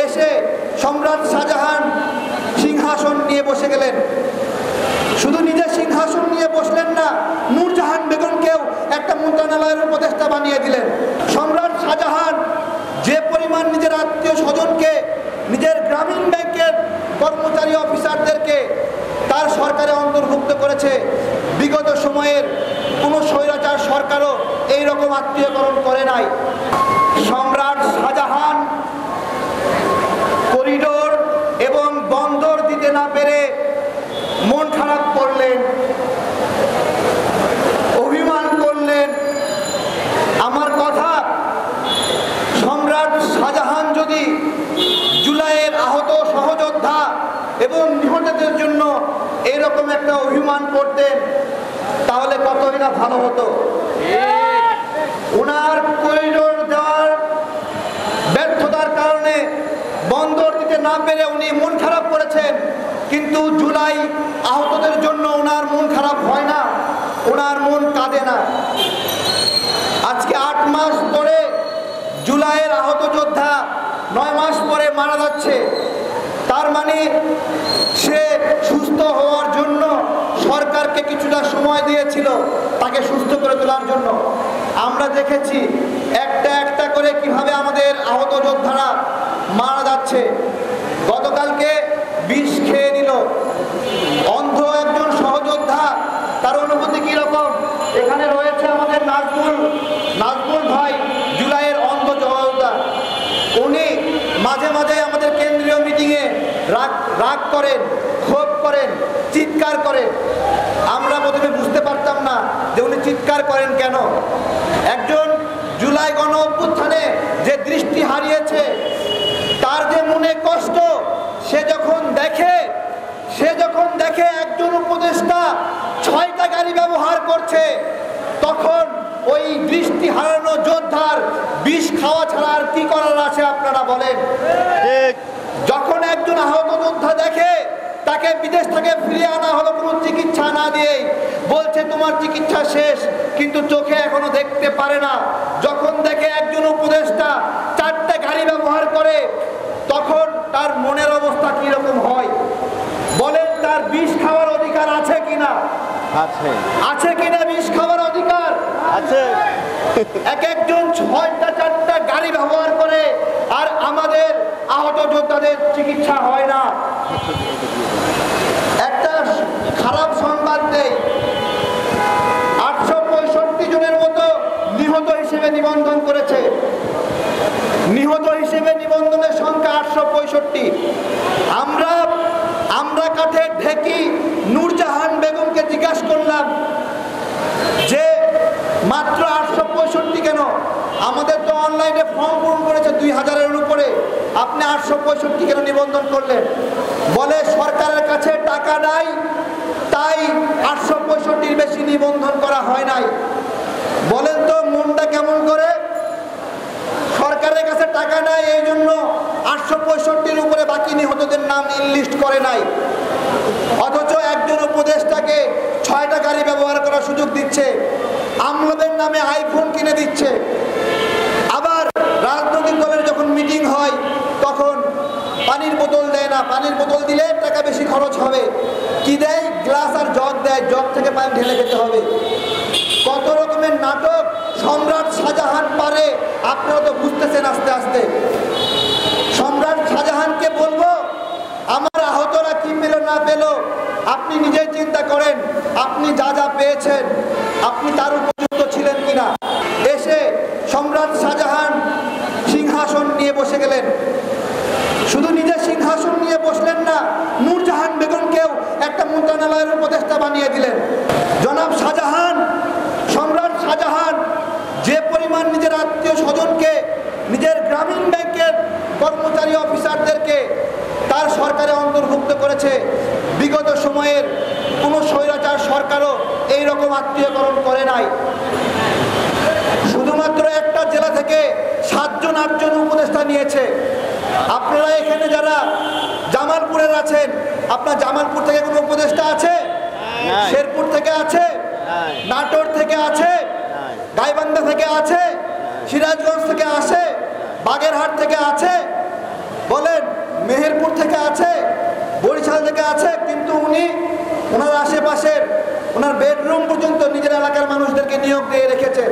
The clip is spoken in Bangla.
এসে সম্রাট শাহজাহান সিংহাসন নিয়ে বসে গেলেন। শুধু নিজের সিংহাসন নিয়ে বসলেন না, নূরজাহান বেগমকেও একটা মন্ত্রণালয়ের উপদেষ্টা বানিয়ে দিলেন। সম্রাট শাহজাহান যে পরিমাণ নিজের আত্মীয় স্বজনকে, নিজের গ্রামীণ ব্যাংকের কর্মচারী অফিসারদেরকে তার সরকারে অন্তর্ভুক্ত করেছে, বিগত সময়ের কোনো স্বৈরাচার সরকারও এই রকম আত্মীয়করণ করে নাই। সম্রাট শাহজাহান করিডোর এবং বন্দর দিতে না পেরে মন খারাপ করলেন, অভিমান করলেন। আমার কথা, সম্রাট শাহজাহান যদি জুলাইয়ের আহত সহযোদ্ধা এবং নিহতদের জন্য এরকম একটা অভিমান করতেন তাহলে কতই না ভালো হতো। ওনার করিডোর দেওয়ার ব্যর্থতার কারণে বন্দর দিতে না পেরে উনি মন খারাপ করেছেন, কিন্তু জুলাই আহতদের জন্য ওনার মন খারাপ হয় না, ওনার মন কাঁদে না। আজকে 8 মাস পরে জুলাইয়ের আহত যোদ্ধা 9 মাস পরে মারা যাচ্ছে। তার মানে সে সুস্থ হওয়ার জন্য সরকারকে কিছুটা সময় দিয়েছিল তাকে সুস্থ করে তোলার জন্য। আমরা দেখেছি একটা একটা করে কিভাবে আমাদের আহত যোদ্ধারা মারা যাচ্ছে। গতকালকে বিষ খেয়ে নিল অন্ধ একজন সহযোদ্ধা, তার অনুভূতি কিরকম? এখানে রয়েছে আমাদের নাজমুল ভাই, জুলাইয়ের অন্ধ সহযোদ্ধা। উনি মাঝে মাঝে আমাদের কেন্দ্রীয় মিটিংয়ে রাগ করেন, ক্ষোভ করেন, চিৎকার করেন। আমরা প্রথমে বুঝতে পারতাম না যে উনি চিৎকার করেন কেন। একজন জুলাই গণ অভ্যুত্থানে যে দৃষ্টি হারিয়েছে, তার যে মনে কষ্ট, সে যখন দেখে একজন উপদেষ্টা 6টা গাড়ি ব্যবহার করছে, তখন ওই দৃষ্টি হারানো যোদ্ধার বিষ খাওয়া ছাড়া আর কি করার আছে আপনারা বলেন? যখন একজন আহত যোদ্ধা দেখে তাকে বিদেশ থেকে ফিরিয়ে আনা হলো কোনো চিকিৎসা না দিয়েই, বলছে তোমার চিকিৎসা শেষ, কিন্তু চোখে এখনো দেখতে পারে না। যখন দেখে একজন উপদেষ্টা 4টা গাড়ি ব্যবহার করে, তখন তার মনের অবস্থা কিরকম হয় বলেন? তার বিষ খাওয়ার অধিকার আছে কিনা? আছে কিনা বিষ খাওয়ার অধিকার? আছে। এক একজন 6টা 4টা গাড়ি ব্যবহার করে, আর আমাদের আহত যোদ্ধাদের চিকিৎসা হয় না। একটা খারাপ সংবাদ দেই, 865 জনের মতো নিহত হিসেবে নিবন্ধন করেছে। নিহত হিসেবে নিবন্ধনের সংখ্যা 865। আমরা কাঠের ঢেকি নূরজাহান বেগমকে জিজ্ঞাসা করলাম যে মাত্র 865 কেন? আমাদের তো অনলাইনে ফর্ম পূরণ করেছে 2000-এর উপরে, আপনি 865 কেন নিবন্ধন করলেন? বলে সরকারের কাছে টাকা নাই, তাই 865-র বেশি নিবন্ধন করা হয় নাই। বলেন তো মনটা কেমন করে? সরকারের কাছে টাকা নাই, এই জন্য 865-র উপরে বাকি নিহতদের নাম লিস্ট করে নাই। অথচ একজন উপদেষ্টাকে 6টা গাড়ি ব্যবহার করার সুযোগ দিচ্ছে, আমলাদের নামে আইফোন কিনে দিচ্ছে। আবার রাজনৈতিক দলের যখন মিটিং হয় তখন পানির বোতল দেয় না, পানির বোতল দিলে টাকা বেশি খরচ হবে। কি দেয়? গ্লাস আর জগ দেয়, জগ থেকে পানি ঢেলে খেতে হবে। কত রকমের নাটক সম্রাট শাহজাহান পারে, আপনারা তো বুঝতেছেন আস্তে আস্তে। সম্রাট শাহজাহানকে বলবো, আমার আহতরা কি পেল না পেল আপনি নিজেই চিন্তা করেন। আপনি যা যা পেয়েছেন, আপনি তার উপযুক্ত ছিলেন কিনা? এসে সম্রাট শাহজাহান সিংহাসন নিয়ে বসে গেলেন। শুধু নিজের সিংহাসন নিয়ে বসলেন না, নূরজাহান বেগমকেও একটা মন্ত্রণালয়ের উপদেষ্টা বানিয়ে দিলেন। জনাব শাহজাহান, সম্রাট শাহজাহান যে পরিমাণ নিজের আত্মীয় স্বজনকে, নিজের গ্রামীণ ব্যাংকের কর্মচারী অফিসারদেরকে তার সরকারে অন্তর্ভুক্ত করেছে, বিগত সময়ের কোনো স্বৈরাচার সরকারও এই রকম আত্মীয়করণ করে নাই। শুধুমাত্র একটা জেলা থেকে 7জন-8জন উপদেষ্টা নিয়েছে। আপনারা এখানে যারা জামালপুরের আছেন, আপনার জামালপুর থেকে কোনো উপদেষ্টা আছে? শেরপুর থেকে আছে, নাটোর থেকে আছে, গাইবান্ধা থেকে আছে, সিরাজগঞ্জ থেকে আছে, বাগেরহাট থেকে আছে। বলেন মেহেরপুর থেকে আছে, বরিশাল থেকে আছে, কিন্তু উনি ওনার আশেপাশের ওনার বেডরুম পর্যন্ত নিজের এলাকার মানুষদেরকে নিয়োগ দিয়ে রেখেছেন।